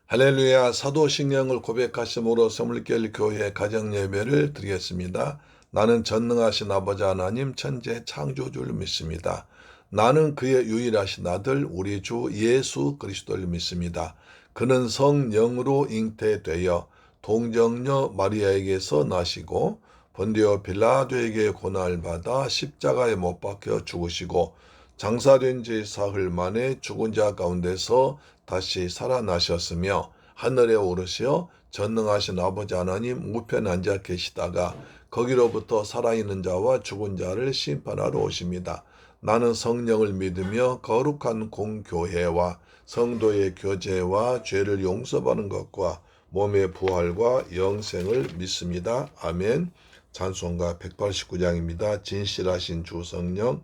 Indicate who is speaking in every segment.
Speaker 1: 할렐루야. 사도신경을 고백하심으로 섬물교회 교회 가정예배를 드리겠습니다. 나는 전능하신 아버지 하나님 천재 창조주를 믿습니다. 나는 그의 유일하신 아들 우리 주 예수 그리스도를 믿습니다. 그는 성령으로 잉태되어 동정녀 마리아에게서 나시고 본디오 빌라도에게 고난을 받아 십자가에 못 박혀 죽으시고 장사된 지 사흘 만에 죽은 자 가운데서 다시 살아나셨으며 하늘에 오르시어 전능하신 아버지 하나님 우편에 앉아 계시다가 거기로부터 살아있는 자와 죽은 자를 심판하러 오십니다. 나는 성령을 믿으며 거룩한 공교회와 성도의 교제와 죄를 용서받는 것과 몸의 부활과 영생을 믿습니다. 아멘. 찬송가 189장입니다. 진실하신 주 성령,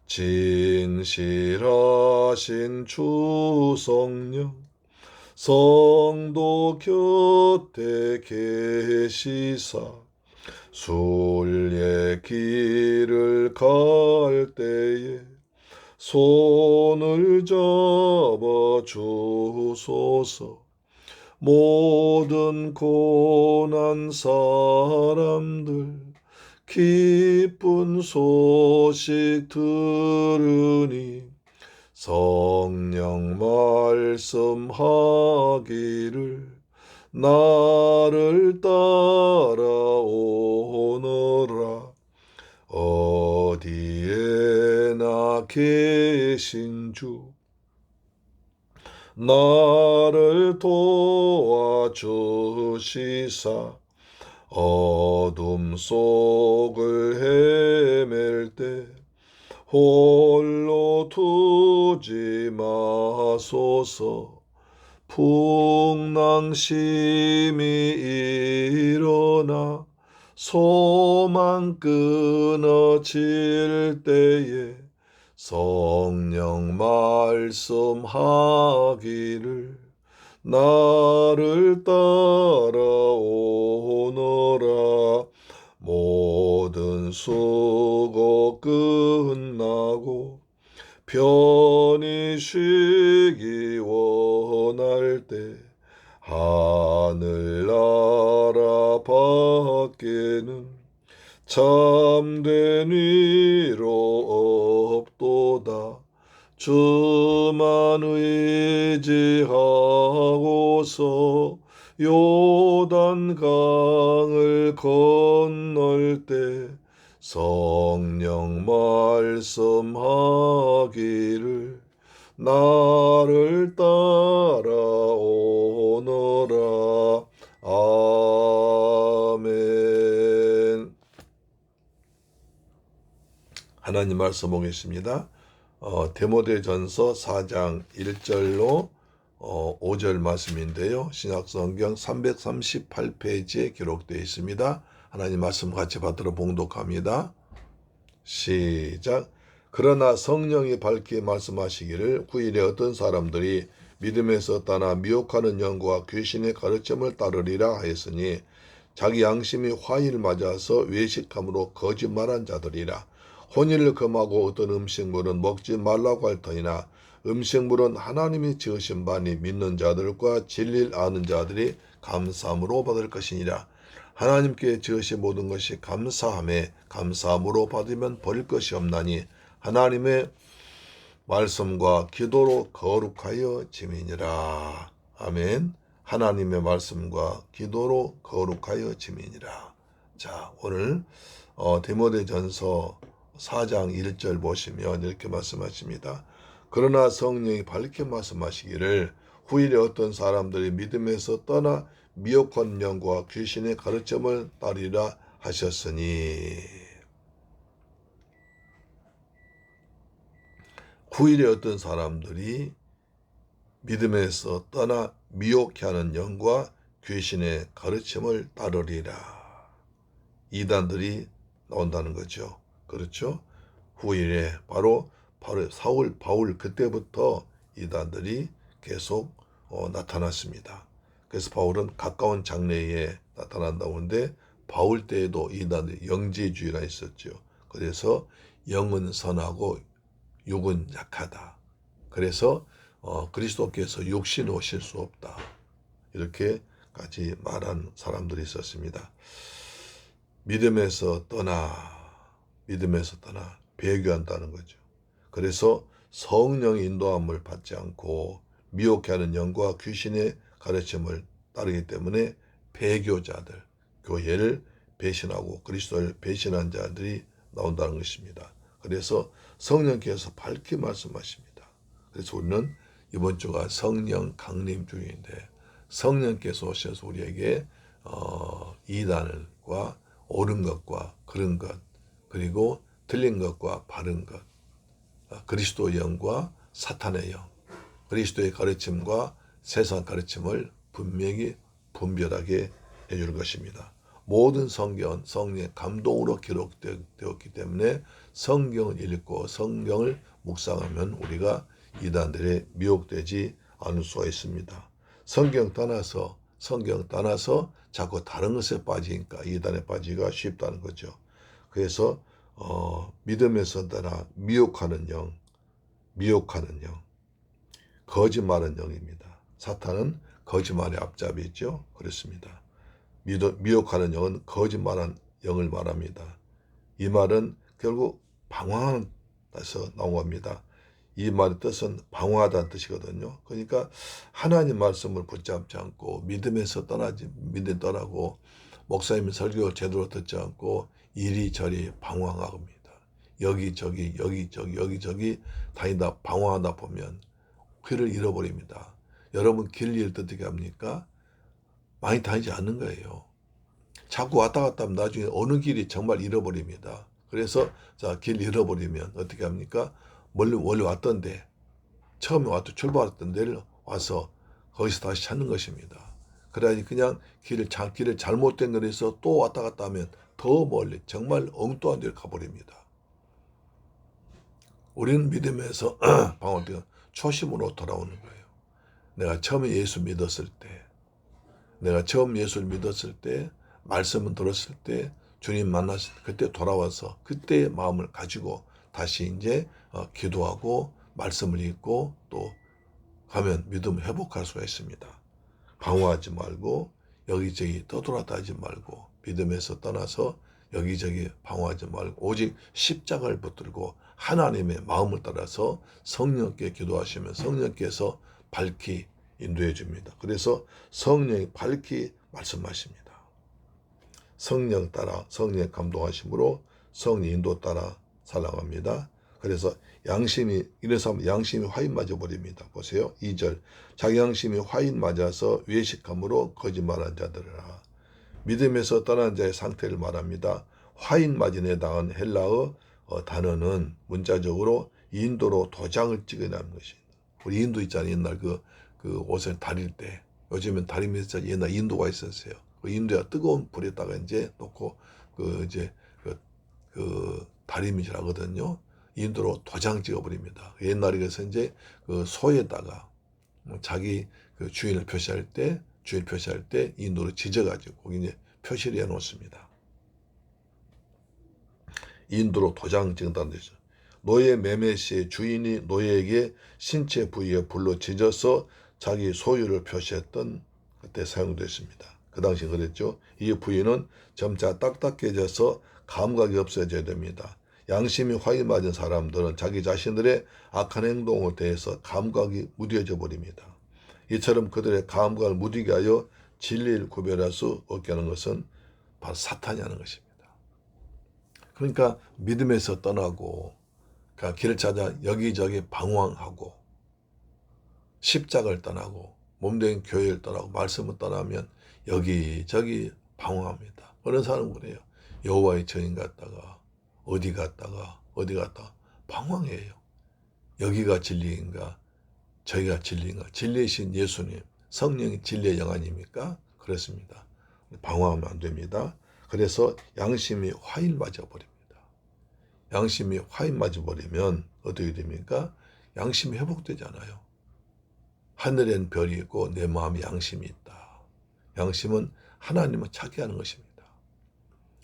Speaker 1: 진실하신 주 성령, 성도 곁에 계시사 순례 길을 갈 때에 손을 잡아 주소서. 모든 고난 사람들 기쁜 소식 들으니 성령 말씀하기를 나를 따라오너라. 어디에나 계신 주 나를 도와주시사 어둠 속을 헤맬 때 홀로 두지 마소서. 풍랑심이 일어나 소망 끊어질 때에 성령 말씀하기를 나를 따라오너라. 모든 수고 끝나고 편히 쉬기 원할 때 하늘나라 밖에는 참된 위로 없도다. 주만 의지하고서 요단강을 건널 때 성령 말씀하기를 나를 따라오너라. 아멘. 하나님 말씀 보겠습니다. 디모데전서 4장 1절로 5절 말씀인데요. 신약성경 338페이지에 기록되어 있습니다. 하나님 말씀 같이 받들어 봉독합니다. 시작. 그러나 성령이 밝게 말씀하시기를 후일에 어떤 사람들이 믿음에서 떠나 미혹하는 영과 귀신의 가르침을 따르리라 하였으니 자기 양심이 화일 맞아서 외식함으로 거짓말한 자들이라. 혼인을 금하고 어떤 음식물은 먹지 말라고 할 터이나 음식물은 하나님이 지으신 바니 믿는 자들과 진리를 아는 자들이 감사함으로 받을 것이니라. 하나님께 지으신 모든 것이 감사함에 감사함으로 받으면 버릴 것이 없나니 하나님의 말씀과 기도로 거룩하여 지민이라. 아멘. 하나님의 말씀과 기도로 거룩하여 지민이라. 자, 오늘 디모데전서 4장 1절 보시면 이렇게 말씀하십니다. 그러나 성령이 밝게 말씀하시기를 후일에 어떤 사람들이 믿음에서 떠나 미혹한 영과 귀신의 가르침을 따르리라 하셨으니, 후일에 어떤 사람들이 믿음에서 떠나 미혹해 하는 영과 귀신의 가르침을 따르리라. 이단들이 나온다는 거죠. 그렇죠? 후일에 바로 사울, 바울 그때부터 이단들이 계속 나타났습니다. 그래서 바울은 가까운 장래에 나타난다고 하는데 바울 때에도 이단들이 영지주의가 있었죠. 그래서 영은 선하고 육은 약하다. 그래서 그리스도께서 육신 오실 수 없다. 이렇게까지 말한 사람들이 있었습니다. 믿음에서 떠나 배교한다는 거죠. 그래서 성령의 인도함을 받지 않고 미혹해 하는 영과 귀신의 가르침을 따르기 때문에 배교자들, 교회를 배신하고 그리스도를 배신한 자들이 나온다는 것입니다. 그래서 성령께서 밝게 말씀하십니다. 그래서 우리는 이번 주가 성령 강림 주일인데 성령께서 오셔서 우리에게 이단과 옳은 것과 그른 것, 그리고 틀린 것과 바른 것, 그리스도의 영과 사탄의 영, 그리스도의 가르침과 세상 가르침을 분명히 분별하게 해줄 것입니다. 모든 성경은 성령의 감동으로 기록되었기 때문에 성경을 읽고 성경을 묵상하면 우리가 이단들에 미혹되지 않을 수가 있습니다. 성경 떠나서 자꾸 다른 것에 빠지니까 이단에 빠지기가 쉽다는 거죠. 그래서 믿음에서 떠나 미혹하는 영, 거짓말하는 영입니다. 사탄은 거짓말의 앞잡이죠. 그렇습니다. 미혹하는 영은 거짓말한 영을 말합니다. 이 말은 결국 방황하는 데서 나온 겁니다. 이 말의 뜻은 방황하다는 뜻이거든요. 그러니까 하나님 말씀을 붙잡지 않고 믿음에서 떠나고 목사님 설교 제대로 듣지 않고 이리저리 방황합니다. 여기저기 다니다 방황하다 보면 길을 잃어버립니다. 여러분 길 잃을 때 어떻게 합니까? 많이 다니지 않는 거예요. 자꾸 왔다 갔다 하면 나중에 어느 길이 정말 잃어버립니다. 그래서 길 잃어버리면 어떻게 합니까? 멀리 왔던데 처음에 출발했던 데를 와서 거기서 다시 찾는 것입니다. 그래야지 그냥 길을 잘못된 거에서 또 왔다 갔다 하면 더 멀리 정말 엉뚱한 데를 가버립니다. 우리는 믿음에서 방황할 때 초심으로 돌아오는 거예요. 내가 처음에 예수 믿었을 때, 말씀을 들었을 때, 주님 만났을 때, 그때 돌아와서 그때의 마음을 가지고 다시 이제 기도하고 말씀을 읽고 또 가면 믿음을 회복할 수가 있습니다. 방황하지 말고 여기저기 떠돌아다니지 말고 믿음에서 떠나서 여기저기 방황하지 말고 오직 십자가를 붙들고 하나님의 마음을 따라서 성령께 기도하시면 성령께서 밝히 인도해 줍니다. 그래서 성령이 밝히 말씀하십니다. 성령 따라 성령의 감동하심으로 성령 인도 따라 살아갑니다. 그래서 이래서 하면 양심이 화인 맞아 버립니다. 보세요. 2절. 자기 양심이 화인 맞아서 외식함으로 거짓말한 자들이라. 믿음에서 떠난 자의 상태를 말합니다. 화인 맞은 해당한 헬라어 단어는 문자적으로 인도로 도장을 찍어내는 것입니다. 우리 인도 있잖아요. 옛날 그 옷을 다릴 때 요즘엔 다리면서 옛날 인도가 있었어요. 그 인도가 뜨거운 불에다가 이제 놓고 다리미질 하거든요. 인도로 도장 찍어버립니다. 옛날에 그래서 이제 그 소에다가 자기 그 주인을 표시할 때 인도로 지져가지고 거기 이제 표시를 해놓습니다. 인도로 도장 찍는다는 뜻이죠. 노예 매매 시 주인이 노예에게 신체 부위에 불로 지져서 자기 소유를 표시했던 그때 사용됐습니다. 그 당시 그랬죠. 이 부위는 점차 딱딱해져서 감각이 없어져야 됩니다. 양심이 화인 맞은 사람들은 자기 자신들의 악한 행동에 대해서 감각이 무뎌져 버립니다. 이처럼 그들의 감각을 무디게 하여 진리를 구별할 수 없게 하는 것은 바로 사탄이 하는 것입니다. 그러니까 믿음에서 떠나고 길을 찾아 여기저기 방황하고 십자가를 떠나고 몸된 교회를 떠나고 말씀을 떠나면 여기저기 방황합니다. 어느 사람은 그래요. 여호와의 증인 갔다가 어디 갔다가 방황해요. 여기가 진리인가 저기가 진리인가. 진리이신 예수님 성령이 진리의 영 아닙니까? 그렇습니다. 방황하면 안 됩니다. 그래서 양심이 화인 맞아버립니다. 양심이 화인 맞아버리면 어떻게 됩니까? 양심이 회복되잖아요. 하늘엔 별이 있고 내 마음에 양심이 있다. 양심은 하나님을 찾게 하는 것입니다.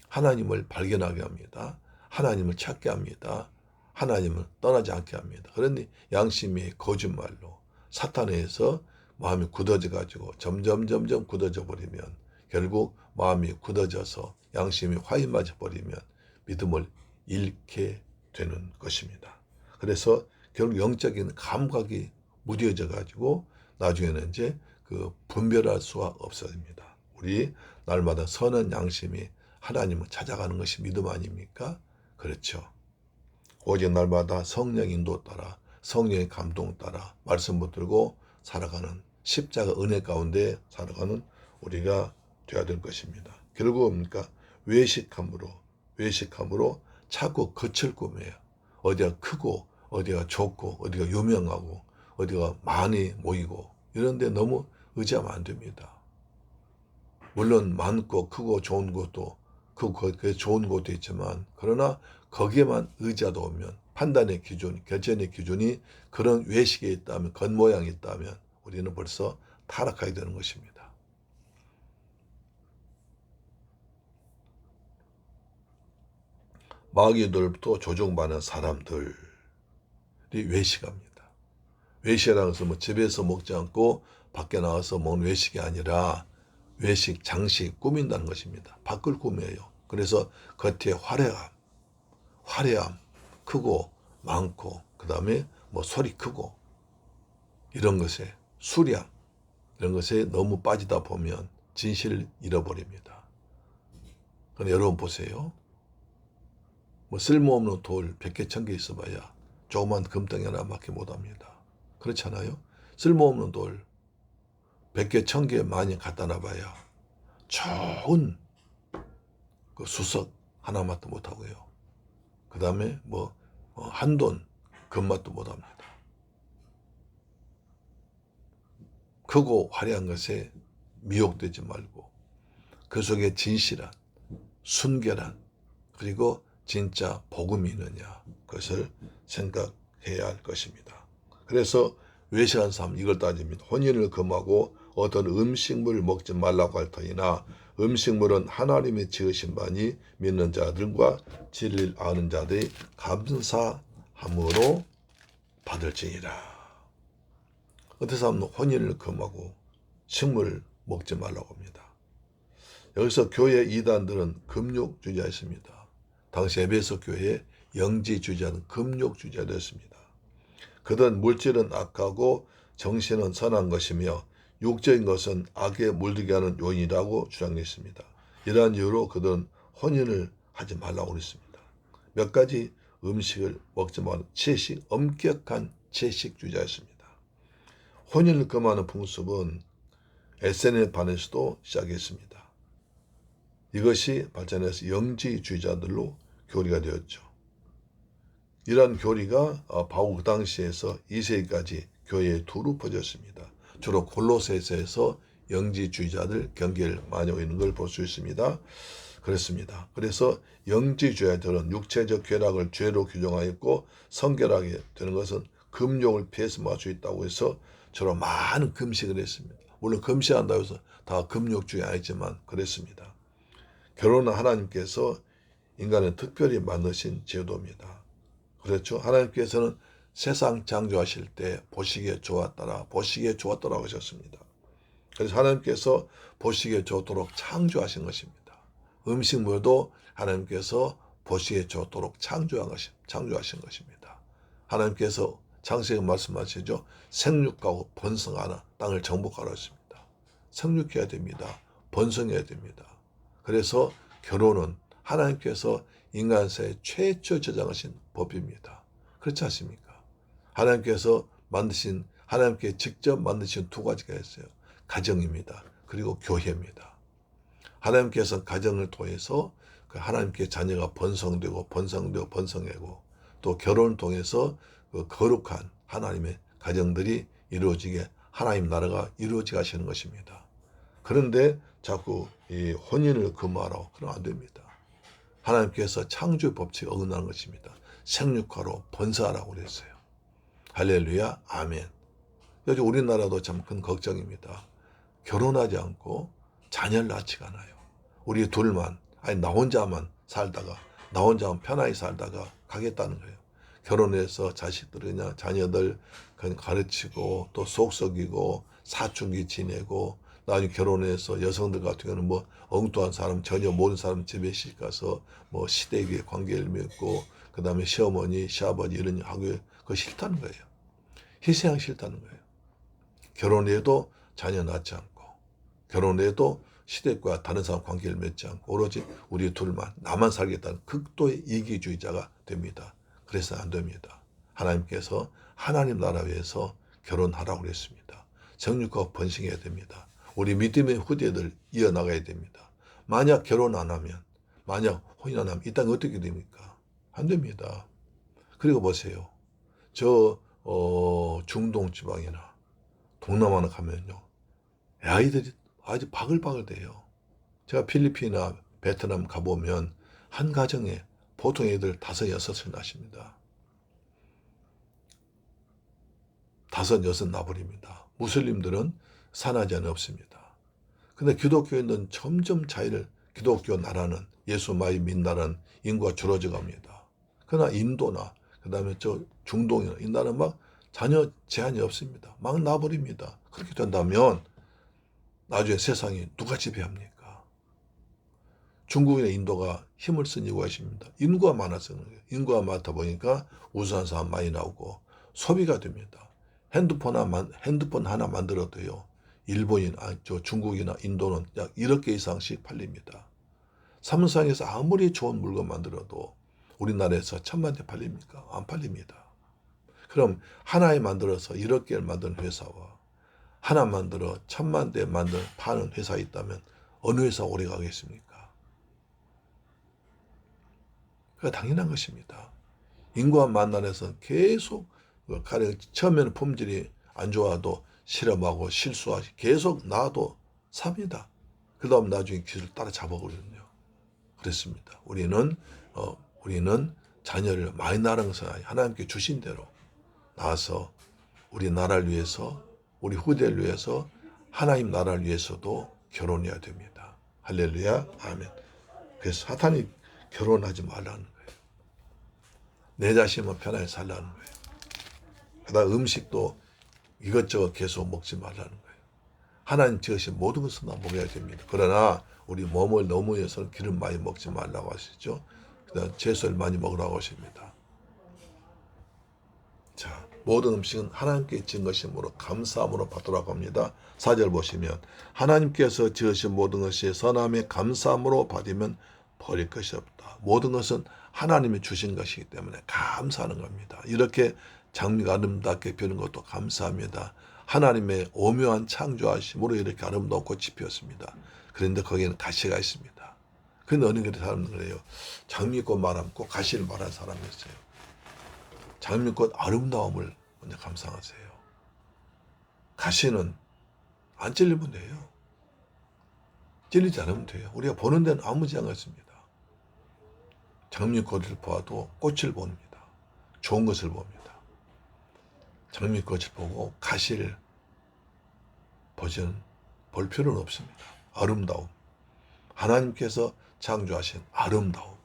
Speaker 1: 하나님을 발견하게 합니다. 하나님을 찾게 합니다. 하나님을 떠나지 않게 합니다. 그런데 양심이 거짓말로 사탄에 의해서 마음이 굳어져 가지고 점점 굳어져 버리면 결국 마음이 굳어져서 양심이 화인맞아 버리면 믿음을 잃게 되는 것입니다. 그래서 결국 영적인 감각이 무뎌져 가지고 나중에는 이제 그 분별할 수가 없어집니다. 우리 날마다 선한 양심이 하나님을 찾아가는 것이 믿음 아닙니까? 그렇죠. 오직 날마다 성령 인도 따라 성령의 감동 따라 말씀 붙들고 살아가는 십자가 은혜 가운데 살아가는 우리가 되어야 될 것입니다. 결국은 그러니까 외식함으로 자꾸 거칠 꿈이에요. 어디가 크고 어디가 좋고 어디가 유명하고 어디가 많이 모이고 이런 데 너무 의지하면 안 됩니다. 물론 많고 크고 좋은 곳도 그 좋은 곳도 있지만 그러나 거기에만 의지하다 보면 판단의 기준, 결정의 기준이 그런 외식에 있다면 겉모양이 있다면 우리는 벌써 타락하게 되는 것입니다. 마귀들부터 조종받는 사람들이 외식합니다. 외식이라는 것은 뭐 집에서 먹지 않고 밖에 나가서 먹는 외식이 아니라 외식, 장식, 꾸민다는 것입니다. 밖을 꾸며요. 그래서 겉에 화려함, 크고 많고 그 다음에 뭐 소리 크고 이런 것에 수량 이런 것에 너무 빠지다 보면 진실을 잃어버립니다. 그런데 여러분 보세요. 뭐 쓸모없는 돌 100개 1000개 있어봐야 조그만 금덩이 하나밖에 못합니다. 그렇잖아요. 쓸모없는 돌 100개 1000개 많이 갖다 놔봐야 좋은 그 수석 하나만도 못하고요. 그 다음에 뭐 한돈 금맛도 못합니다. 크고 화려한 것에 미혹되지 말고 그 속에 진실한 순결한 그리고 진짜 복음이 있느냐 그것을 생각해야 할 것입니다. 그래서 외식한 사람 이걸 따집니다. 혼인을 금하고 어떤 음식물을 먹지 말라고 할 터이나 음식물은 하나님이 지으신 바니 믿는 자들과 진리를 아는 자들이 감사함으로 받을지니라. 어떤 사람은 혼인을 금하고 식물을 먹지 말라고 합니다. 여기서 교회 이단들은 금욕주의자였습니다. 당시 에베소 교회의 영지주의자는 금욕주의자였습니다. 그들은 물질은 악하고 정신은 선한 것이며 육적인 것은 악에 물들게 하는 요인이라고 주장했습니다. 이러한 이유로 그들은 혼인을 하지 말라고 그랬습니다. 몇 가지 음식을 먹지 말고 엄격한 채식주의자였습니다. 혼인을 금하는 풍습은 에세네 반에서도 시작했습니다. 이것이 발전해서 영지주의자들로 교리가 되었죠. 이러한 교리가 바로 그 당시에서 2세기까지 교회에 두루 퍼졌습니다. 주로 골로새서에서 영지주의자들 경계를 많이 오이는 걸 볼 수 있습니다. 그렇습니다. 그래서 영지주의자들은 육체적 쾌락을 죄로 규정하였고 성결하게 되는 것은 금욕을 피해서 할 수 있다고 해서 주로 많은 금식을 했습니다. 물론 금식한다고 해서 다 금욕주의 아니지만 그랬습니다. 결혼은 하나님께서 인간을 특별히 만드신 제도입니다. 그렇죠? 하나님께서는 세상 창조하실 때 보시기에 좋았더라고 하셨습니다. 그래서 하나님께서 보시기에 좋도록 창조하신 것입니다. 음식물도 하나님께서 보시기에 좋도록 창조하신 것입니다. 하나님께서 창세기 말씀하시죠. 생육하고 번성하라 땅을 정복하라 했습니다. 생육해야 됩니다. 번성해야 됩니다. 그래서 결혼은 하나님께서 인간 사회에 최초 저장하신 법입니다. 그렇지 않습니까? 하나님께 직접 만드신 두 가지가 있어요. 가정입니다. 그리고 교회입니다. 하나님께서 가정을 통해서 하나님께 자녀가 번성되고 또 결혼을 통해서 그 거룩한 하나님의 가정들이 이루어지게 하나님 나라가 이루어지게 하시는 것입니다. 그런데 자꾸 이 혼인을 금하라고 그러면 안 됩니다. 하나님께서 창조의 법칙에 어긋나는 것입니다. 생육하로 번성하라고 그랬어요. 할렐루야, 아멘. 요즘 우리나라도 참 큰 걱정입니다. 결혼하지 않고 자녀를 낳지가 않아요. 우리 둘만, 나 혼자만 편하게 살다가 가겠다는 거예요. 결혼해서 자녀들 가르치고 또 속썩이고 사춘기 지내고 나중에 결혼해서 여성들 같은 경우는 뭐 엉뚱한 사람 전혀 모르는 사람 집에 시집 가서 뭐 시댁의 관계를 맺고 그다음에 시어머니 시아버지 이런 하고 그거 싫다는 거예요. 희생하기 싫다는 거예요. 결혼해도 자녀 낳지 않고 결혼해도 시댁과 다른 사람 관계를 맺지 않고 오로지 우리 둘만 나만 살겠다는 극도의 이기주의자가 됩니다. 그래서 안 됩니다. 하나님께서 하나님 나라 위해서 결혼하라고 그랬습니다. 정육과 번식해야 됩니다. 우리 믿음의 후대들 이어나가야 됩니다. 만약 결혼 안 하면 만약 혼인 안 하면 이 땅이 어떻게 됩니까? 안 됩니다. 그리고 보세요. 저 중동 지방이나 동남아나 가면요. 아이들이 아주 바글바글 돼요. 제가 필리핀이나 베트남 가보면 한 가정에 보통 애들 5, 6을 낳습니다. 5, 6 낳아버립니다. 무슬림들은 산하제한이 없습니다. 근데 기독교인들은 점점 기독교 나라는 예수 많이 믿는 나라는 인구가 줄어져 갑니다. 그러나 인도나 그다음에 저 중동이나 이 나라는 막 자녀 제한이 없습니다. 막 낳아버립니다. 그렇게 된다면 나중에 세상이 누가 지배합니까? 중국이나 인도가 힘을 쓴 이유가 있습니다. 인구가 많아서 그런 거예요. 인구가 많다 보니까 우수한 사람 많이 나오고 소비가 됩니다. 핸드폰 하나 만들어도요. 중국이나 인도는 약 1억 개 이상씩 팔립니다. 삼성에서 아무리 좋은 물건 만들어도 우리나라에서 1000만 대 팔립니까? 안 팔립니다. 그럼 하나에 만들어서 1억 개를 만드는 회사와 하나 만들어 1000만 대 파는 회사가 있다면 어느 회사 오래 가겠습니까? 그게 당연한 것입니다. 인구와 만나서 계속 가령 처음에는 품질이 안 좋아도 실험하고 실수하고 계속 나도 삽니다. 그 다음 나중에 기술 따라잡아버리거든요. 그렇습니다. 우리는 자녀를 많이 낳는 것은 아니고 하나님께 주신 대로 낳아서 우리 나라를 위해서 우리 후대를 위해서 하나님 나라를 위해서도 결혼해야 됩니다. 할렐루야 아멘. 그래서 사탄이 결혼하지 말라는 거예요. 내 자신만 편하게 살라는 거예요. 그다음 음식도 이것저것 계속 먹지 말라는 거예요. 하나님 지으신 모든 것을 다 먹어야 됩니다. 그러나 우리 몸을 너무 해서는 기름 많이 먹지 말라고 하시죠. 그다음 채소를 많이 먹으라고 하십니다. 자, 모든 음식은 하나님께 지은 것이므로 감사함으로 받으라고 합니다. 4절 보시면 하나님께서 지으신 모든 것이 선함에 감사함으로 받으면 버릴 것이 없다. 모든 것은 하나님이 주신 것이기 때문에 감사하는 겁니다. 이렇게 장미가 아름답게 피우는 것도 감사합니다. 하나님의 오묘한 창조하심으로 이렇게 아름다운 꽃이 피었습니다. 그런데 거기에는 가시가 있습니다. 근데 어느 그런 사람은 그래요. 장미꽃 말하면 꼭 가시를 말하는 사람이 있어요. 장미꽃 아름다움을 먼저 감상하세요. 가시는 안 찔리면 돼요. 찔리지 않으면 돼요. 우리가 보는 데는 아무 지장 없습니다. 장미꽃을 보아도 꽃을 봅니다. 좋은 것을 봅니다. 장미꽃을 보고 가시를 볼 필요는 없습니다. 아름다움. 하나님께서 창조하신 아름다움.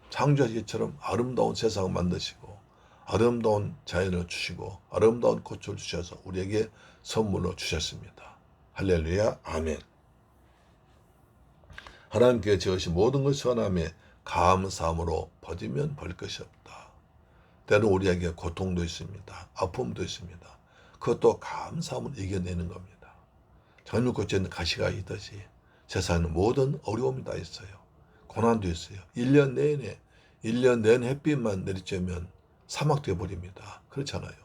Speaker 1: 창조하시기처럼 아름다운 세상을 만드시고 아름다운 자연을 주시고 아름다운 꽃을 주셔서 우리에게 선물로 주셨습니다. 할렐루야 아멘. 하나님께 지으신 모든 것이 선함에 감사함으로 버티면 벌 것이 없다. 때로 우리에게 고통도 있습니다. 아픔도 있습니다. 그것도 감사함으로 이겨내는 겁니다. 장미꽃에는 가시가 있듯이 세상에는 모든 어려움이 다 있어요. 고난도 있어요. 1년 내내 햇빛만 내리쬐면 사막 되어버립니다. 그렇잖아요.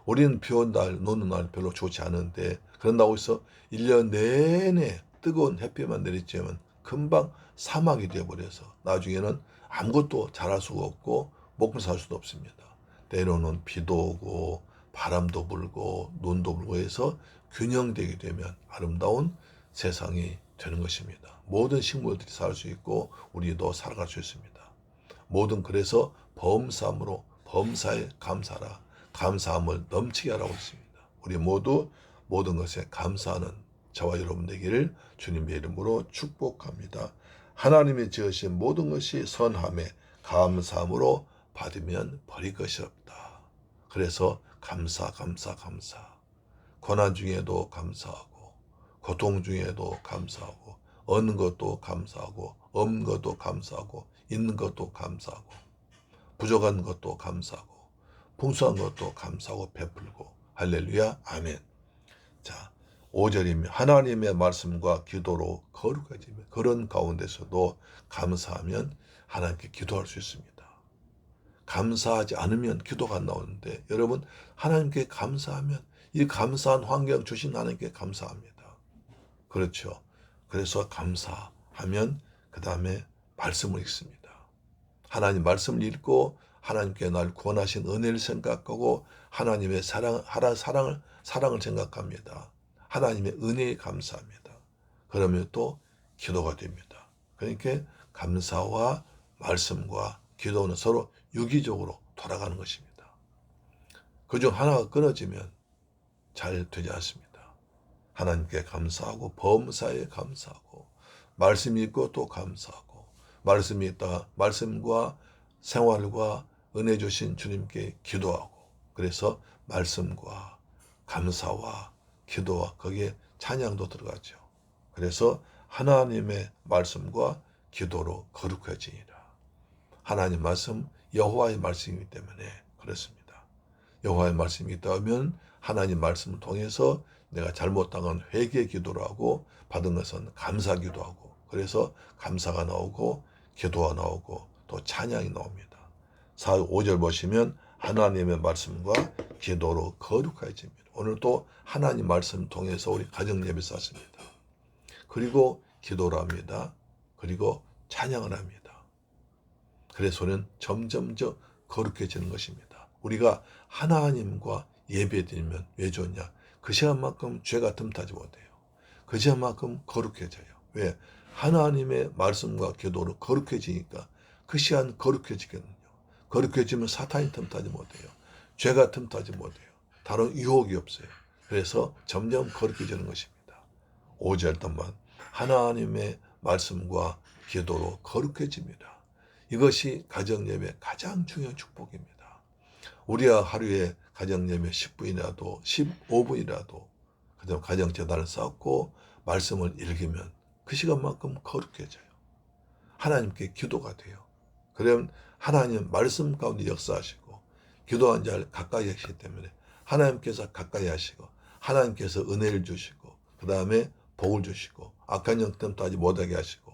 Speaker 1: 우리는 비 온 날, 노는 날 별로 좋지 않은데 그런다고 해서 1년 내내 뜨거운 햇빛만 내리쬐면 금방 사막이 되어버려서 나중에는 아무것도 자랄 수가 없고 먹고 살 수도 없습니다. 때로는 비도 오고 바람도 불고 눈도 불고 해서 균형되게 되면 아름다운 세상이 되는 것입니다. 모든 식물들이 살 수 있고 우리도 살아갈 수 있습니다. 그래서 범사에 감사하라. 감사함을 넘치게 하라고 했습니다. 우리 모두 모든 것에 감사하는 저와 여러분 되기를 주님의 이름으로 축복합니다. 하나님이 지으신 모든 것이 선함에 감사함으로 받으면 버릴 것이 없다. 그래서 감사. 고난 중에도 감사하고, 고통 중에도 감사하고, 얻는 것도 감사하고, 없는 것도 감사하고, 있는 것도 감사하고, 부족한 것도 감사하고, 풍성한 것도 감사하고 베풀고. 할렐루야. 아멘. 자, 5절이면 하나님의 말씀과 기도로 거룩해지며 그런 가운데서도 감사하면 하나님께 기도할 수 있습니다. 감사하지 않으면 기도가 안 나오는데 여러분 하나님께 감사하면 이 감사한 환경 주신 하나님께 감사합니다. 그렇죠. 그래서 감사하면 그 다음에 말씀을 읽습니다. 하나님 말씀을 읽고 하나님께 날 구원하신 은혜를 생각하고 하나님의 사랑을 생각합니다. 하나님의 은혜에 감사합니다. 그러면 또 기도가 됩니다. 그러니까 감사와 말씀과 기도는 서로 유기적으로 돌아가는 것입니다. 그중 하나가 끊어지면 잘 되지 않습니다. 하나님께 감사하고 범사에 감사하고 말씀 읽고 또 감사하고 말씀 읽다가 말씀과 생활과 은혜 주신 주님께 기도하고 그래서 말씀과 감사와 기도와 거기에 찬양도 들어가죠. 그래서 하나님의 말씀과 기도로 거룩해지니라. 하나님 말씀 여호와의 말씀이기 때문에 그렇습니다. 여호와의 말씀이 있다 하면 하나님 말씀을 통해서 내가 잘못한 건 회개 기도를 하고 받은 것은 감사 기도하고 그래서 감사가 나오고 기도가 나오고 또 찬양이 나옵니다. 4, 5절 보시면 하나님의 말씀과 기도로 거룩해집니다. 오늘 또 하나님 말씀을 통해서 우리 가정 예배 쌌습니다. 그리고 기도를 합니다. 그리고 찬양을 합니다. 그래서 우리는 점점 거룩해지는 것입니다. 우리가 하나님과 예배드리면 왜 좋냐? 그 시간만큼 죄가 틈타지 못해요. 그 시간만큼 거룩해져요. 왜? 하나님의 말씀과 기도로 거룩해지니까 그 시간 거룩해지거든요. 거룩해지면 사탄이 틈타지 못해요. 죄가 틈타지 못해요. 다른 유혹이 없어요. 그래서 점점 거룩해지는 것입니다. 5절 동안 하나님의 말씀과 기도로 거룩해집니다. 이것이 가정예배의 가장 중요한 축복입니다. 우리가 하루에 가정예배 10분이라도 15분이라도 그다음 가정재단을 쌓고 말씀을 읽으면 그 시간만큼 거룩해져요. 하나님께 기도가 돼요. 그러면 하나님 말씀 가운데 역사하시고 기도한 자를 가까이 하시기 때문에 하나님께서 가까이 하시고 하나님께서 은혜를 주시고 그 다음에 복을 주시고 악한 영 틈타지 못하게 하시고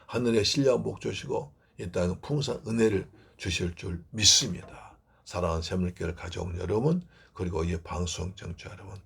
Speaker 1: 하늘에 신령한 복 주시고 이 땅에 풍성한 은혜를 주실 줄 믿습니다. 사랑하는 새물교회를 가져온 여러분 그리고 이 방송 청취자 여러분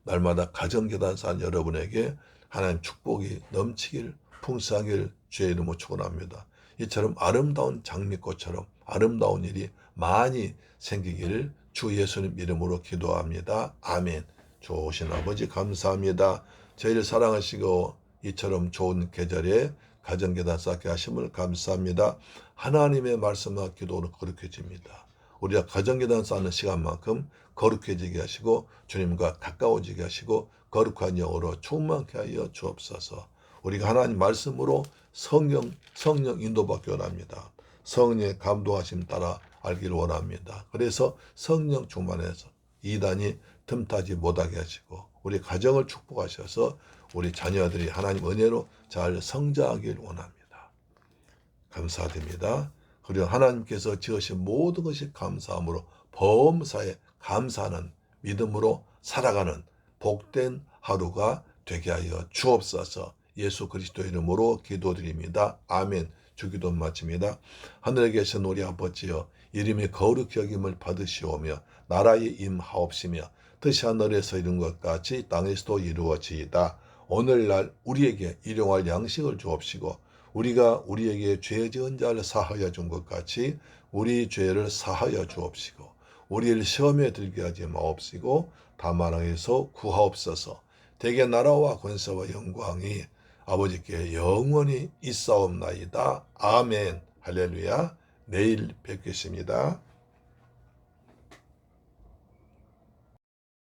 Speaker 1: 날마다 가정재단 쌓은 여러분에게 하나님 축복이 넘치길 풍성하길 주의 이름으로 축원합니다. 이처럼 아름다운 장미꽃처럼 아름다운 일이 많이 생기기를 주 예수님 이름으로 기도합니다. 아멘. 좋으신 아버지 감사합니다. 저희를 사랑하시고 이처럼 좋은 계절에 가정재단 쌓게 하심을 감사합니다. 하나님의 말씀과 기도로 거룩해집니다. 우리가 가정재단 쌓는 시간만큼 거룩해지게 하시고 주님과 가까워지게 하시고 거룩한 영으로 충만케 하여 주옵소서. 우리가 하나님 말씀으로 성령 인도받기 원합니다. 성령의 감동하심 따라 알기를 원합니다. 그래서 성령 충만해서 이단이 틈타지 못하게 하시고 우리 가정을 축복하셔서 우리 자녀들이 하나님 은혜로 잘 성장하길 원합니다. 감사드립니다. 그리고 하나님께서 지으신 모든 것이 감사함으로 범사에 감사하는 믿음으로 살아가는 복된 하루가 되게 하여 주옵소서. 예수 그리스도 이름으로 기도드립니다. 아멘. 주기도 마칩니다. 하늘에 계신 우리 아버지여 이름이 거룩히 여김을 받으시오며 나라의 임하옵시며 뜻이 하늘에서 이룬 것 같이 땅에서도 이루어지이다. 오늘날 우리에게 일용할 양식을 주옵시고 우리가 우리에게 죄 지은 자를 사하여 준 것 같이 우리 죄를 사하여 주옵시고 우리를 시험에 들게 하지 마옵시고 다만 악에서 구하옵소서. 대개 나라와 권세와 영광이 아버지께 영원히 있사옵나이다. 아멘. 할렐루야. 내일 뵙겠습니다.